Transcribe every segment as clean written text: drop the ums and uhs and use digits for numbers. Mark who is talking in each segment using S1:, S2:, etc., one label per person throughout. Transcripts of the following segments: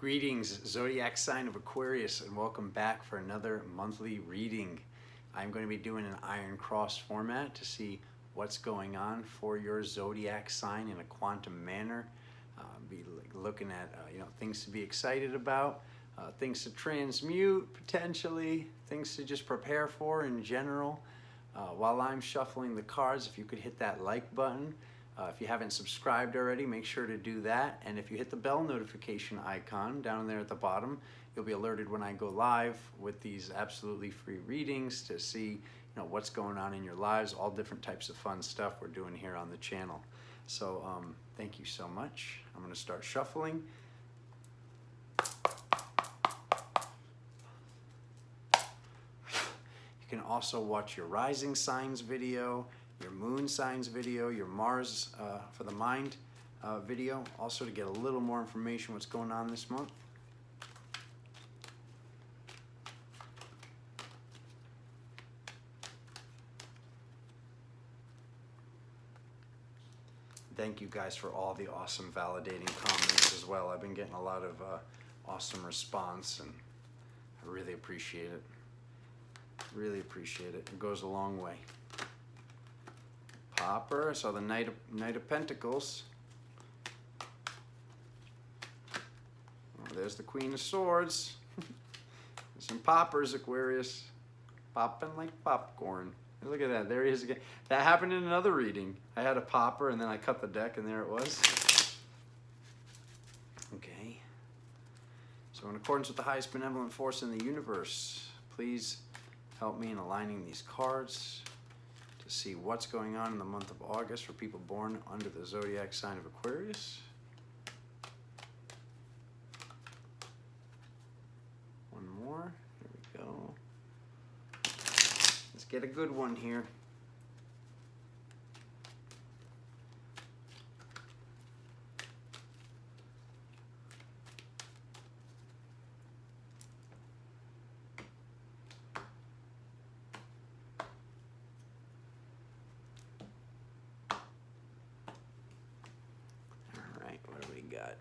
S1: Greetings, zodiac sign of Aquarius, and welcome back for another monthly reading. I'm going to be doing an Iron Cross format to see what's going on for your zodiac sign in a quantum manner. Be looking at things to be excited about, things to transmute potentially, things to just prepare for in general. While I'm shuffling the cards, if you could hit that like button. If you haven't subscribed already, make sure to do that. And if you hit the bell notification icon down there at the bottom, you'll be alerted when I go live with these absolutely free readings to see what's going on in your lives, all different types of fun stuff we're doing here on the channel. So thank you so much. I'm going to start shuffling. You can also watch your rising signs video, your moon signs video, your Mars for the mind video, also to get a little more information what's going on this month. Thank you guys for all the awesome validating comments as well. I've been getting a lot of awesome response, and I really appreciate it. Really appreciate it. It goes a long way. Popper, I saw the Knight of Pentacles. Oh, there's the Queen of Swords. Some poppers, Aquarius. Popping like popcorn. Look at that, there he is again. That happened in another reading. I had a popper and then I cut the deck and there it was. Okay. So in accordance with the highest benevolent force in the universe, please help me in aligning these cards to see what's going on in the month of August for people born under the zodiac sign of Aquarius. One more. Here we go. Let's get a good one here. What do we got?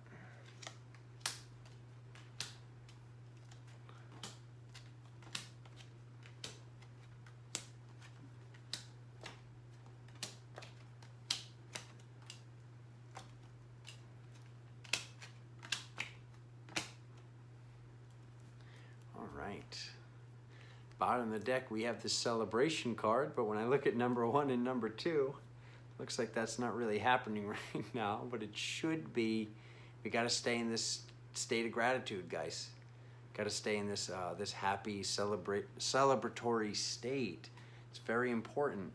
S1: All right. Bottom of the deck, we have the celebration card, but when I look at number 1 and number 2, looks like that's not really happening right now, but it should be. We got to stay in this state of gratitude, guys. Got to stay in this this happy, celebratory state. It's very important.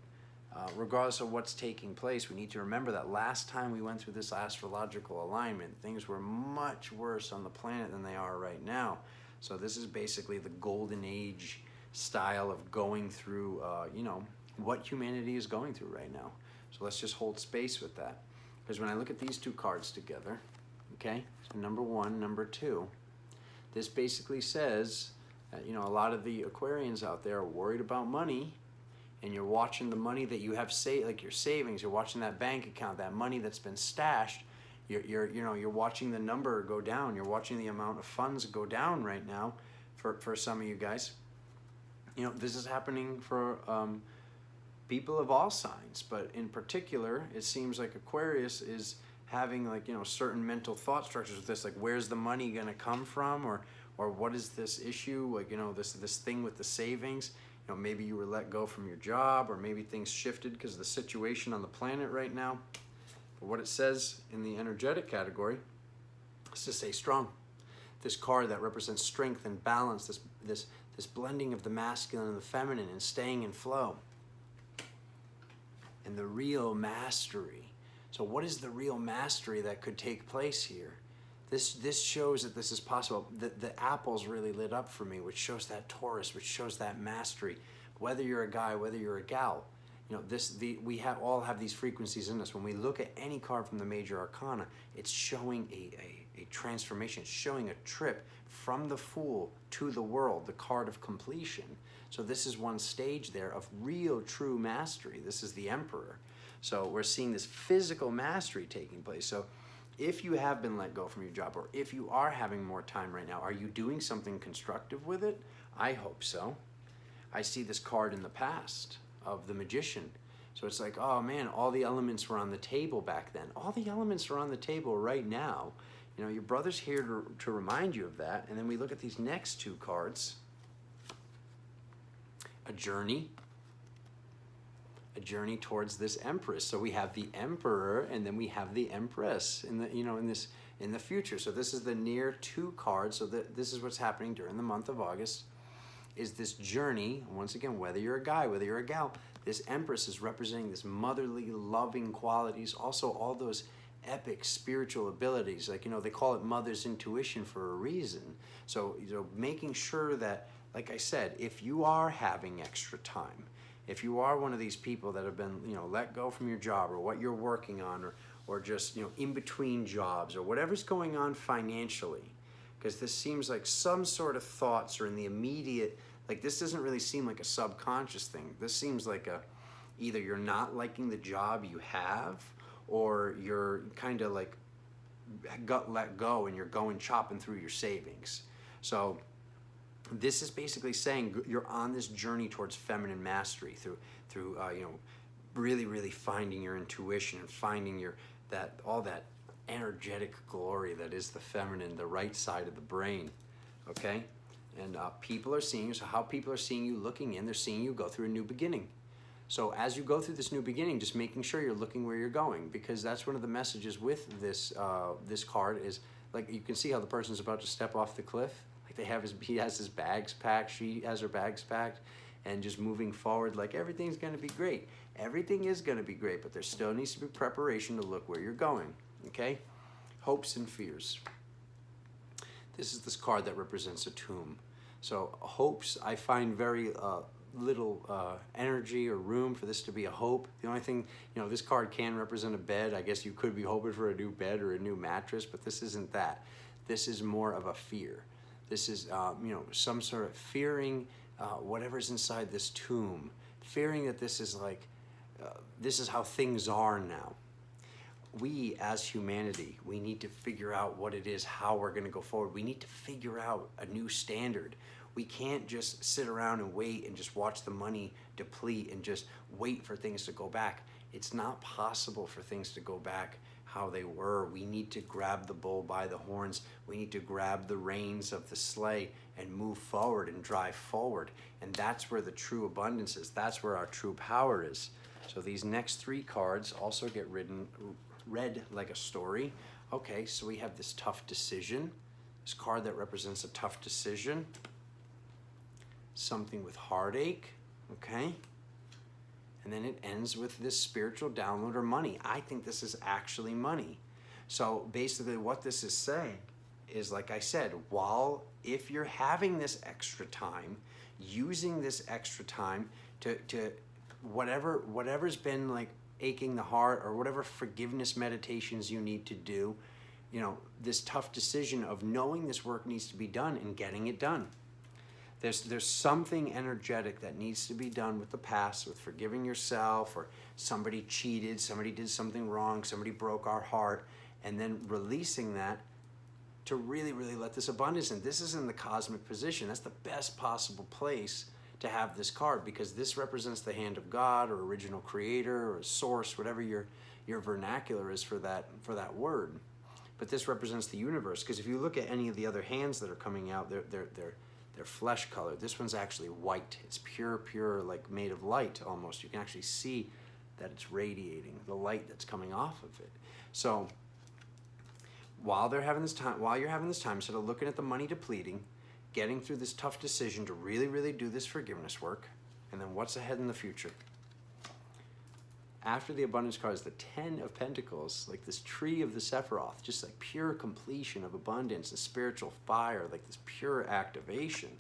S1: Regardless of what's taking place, we need to remember that last time we went through this astrological alignment, things were much worse on the planet than they are right now. So this is basically the golden age style of going through, what humanity is going through right now. So let's just hold space with that. Because when I look at these two cards together, okay, so number 1, number 2, this basically says that, a lot of the Aquarians out there are worried about money, and you're watching the money that you have, like your savings, you're watching that bank account, that money that's been stashed, you're watching the number go down, you're watching the amount of funds go down right now for some of you guys. This is happening for people of all signs, but in particular, it seems like Aquarius is having certain mental thought structures with this, like where's the money going to come from, or what is this issue, this thing with the savings. Maybe you were let go from your job, or maybe things shifted because of the situation on the planet right now. But what it says in the energetic category is to stay strong. This card that represents strength and balance, this blending of the masculine and the feminine, and staying in flow. And the real mastery. So what is the real mastery that could take place here? This shows that this is possible. The apple's really lit up for me, which shows that Taurus, which shows that mastery. Whether you're a guy, whether you're a gal, we all have these frequencies in us. When we look at any card from the major arcana, it's showing a transformation. It's showing a trip from the Fool to the World, the card of completion. So this is one stage there of real, true mastery. This is the Emperor. So we're seeing this physical mastery taking place. So if you have been let go from your job, or if you are having more time right now, are you doing something constructive with it? I hope so. I see this card in the past of the Magician. So it's like, oh man, all the elements were on the table back then. All the elements are on the table right now. You know, your brother's here to remind you of that. And then we look at these next two cards. A journey towards this Empress. So we have the Emperor, and then we have the Empress in the, you know, in the future. So this is the near two cards. So this is what's happening during the month of August, is this journey. Once again, whether you're a guy, whether you're a gal, this Empress is representing this motherly, loving qualities. Also, all those epic spiritual abilities. Like, you know, they call it mother's intuition for a reason. So, you know, making sure that, like I said, if you are having extra time, if you are one of these people that have been, you know, let go from your job, or what you're working on, or just, you know, in between jobs, or whatever's going on financially, because this seems like some sort of thoughts are in the immediate, like this doesn't really seem like a subconscious thing. This seems like either you're not liking the job you have, or you're kind of like got let go and you're going chopping through your savings. So this is basically saying you're on this journey towards feminine mastery through you know, really finding your intuition and finding all that energetic glory that is the feminine, the right side of the brain. Okay, and people are seeing you. So how people are seeing you looking in, they're seeing you go through a new beginning. So as you go through this new beginning, just making sure you're looking where you're going, because that's one of the messages with this this card is, like, you can see how the person's about to step off the cliff. Like he has his bags packed, she has her bags packed, and just moving forward like everything's going to be great. Everything is going to be great, but there still needs to be preparation to look where you're going. Okay? Hopes and fears. This is this card that represents a tomb. So hopes, I find very little energy or room for this to be a hope. The only thing, you know, this card can represent a bed. I guess you could be hoping for a new bed or a new mattress, but this isn't that. This is more of a fear. This is, you know, some sort of fearing whatever's inside this tomb, fearing that this is like, this is how things are now. We as humanity, we need to figure out what it is, how we're going to go forward. We need to figure out a new standard. We can't just sit around and wait and just watch the money deplete and just wait for things to go back. It's not possible for things to go back how they were. We need to grab the bull by the horns. We need to grab the reins of the sleigh and move forward and drive forward. And that's where the true abundance is. That's where our true power is. So these next three cards also get read like a story. Okay, so we have this tough decision. This card that represents a tough decision. Something with heartache, okay? And then it ends with this spiritual download or money. I think this is actually money. So basically what this is saying is, like I said, if you're having this extra time, using this extra time to whatever's been like aching the heart, or whatever forgiveness meditations you need to do, you know, this tough decision of knowing this work needs to be done and getting it done. There's something energetic that needs to be done with the past, with forgiving yourself, or somebody cheated, somebody did something wrong, somebody broke our heart, and then releasing that to really let this abundance in. This is in the cosmic position. That's the best possible place to have this card, because this represents the hand of God, or original creator, or source, whatever your vernacular is for that word. But this represents the universe, because if you look at any of the other hands that are coming out, they're flesh colored. This one's actually white. It's pure, like made of light almost. You can actually see that it's radiating, the light that's coming off of it. So while you're having this time, instead of looking at the money depleting, getting through this tough decision to really do this forgiveness work, and then what's ahead in the future. After the abundance card is the 10 of Pentacles, like this tree of the Sephiroth, just like pure completion of abundance, a spiritual fire, like this pure activation.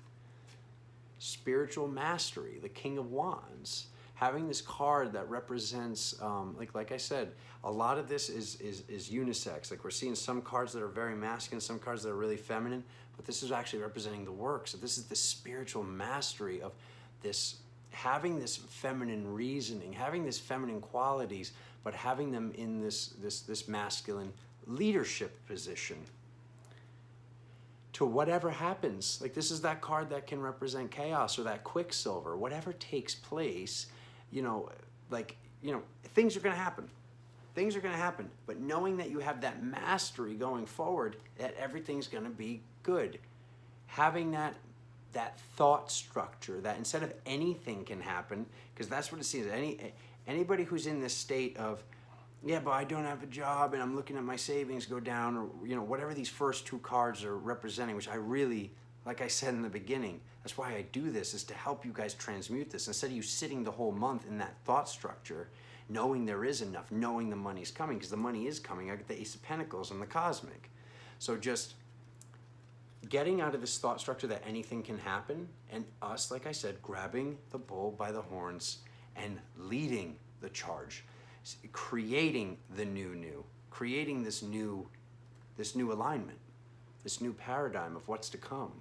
S1: Spiritual mastery, the King of Wands. Having this card that represents, like I said, a lot of this is unisex. Like we're seeing some cards that are very masculine, some cards that are really feminine, but this is actually representing the work. So this is the spiritual mastery of this, having this feminine reasoning, having this feminine qualities, but having them in this masculine leadership position to whatever happens. Like this is that card that can represent chaos, or that quicksilver, whatever takes place, you know, like, you know, things are going to happen. Things are going to happen, but knowing that you have that mastery going forward, that everything's going to be good. Having that thought structure, that instead of anything can happen, because that's what it seems. Anybody who's in this state of, yeah, but I don't have a job and I'm looking at my savings go down, or, you know, whatever these first two cards are representing, which I really, like I said in the beginning, that's why I do this, is to help you guys transmute this. Instead of you sitting the whole month in that thought structure, knowing there is enough, knowing the money's coming, because the money is coming. I get the Ace of Pentacles and the Cosmic. So just getting out of this thought structure that anything can happen, and us, like I said, grabbing the bull by the horns and leading the charge, creating the new, creating this new alignment, this new paradigm of what's to come.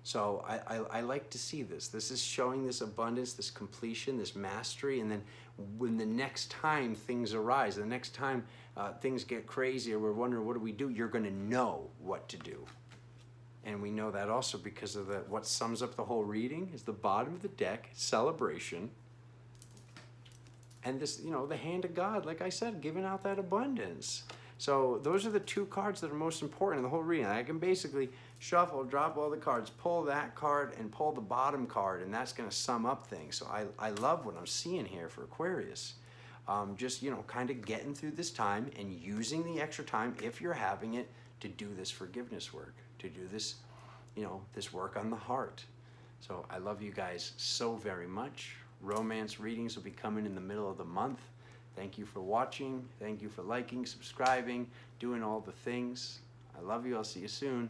S1: So I like to see this. This is showing this abundance, this completion, this mastery, and then when the next time things arise, the next time things get crazy or we're wondering what do we do, you're going to know what to do. And we know that also because of what sums up the whole reading is the bottom of the deck, celebration, and this, you know, the hand of God, like I said, giving out that abundance. So those are the two cards that are most important in the whole reading. I can basically shuffle, drop all the cards, pull that card, and pull the bottom card, and that's going to sum up things. So I love what I'm seeing here for Aquarius. Just, you know, kind of getting through this time and using the extra time, if you're having it, to do this forgiveness work, to do this, you know, this work on the heart. So I love you guys so very much. Romance readings will be coming in the middle of the month. Thank you for watching. Thank you for liking, subscribing, doing all the things. I love you. I'll see you soon.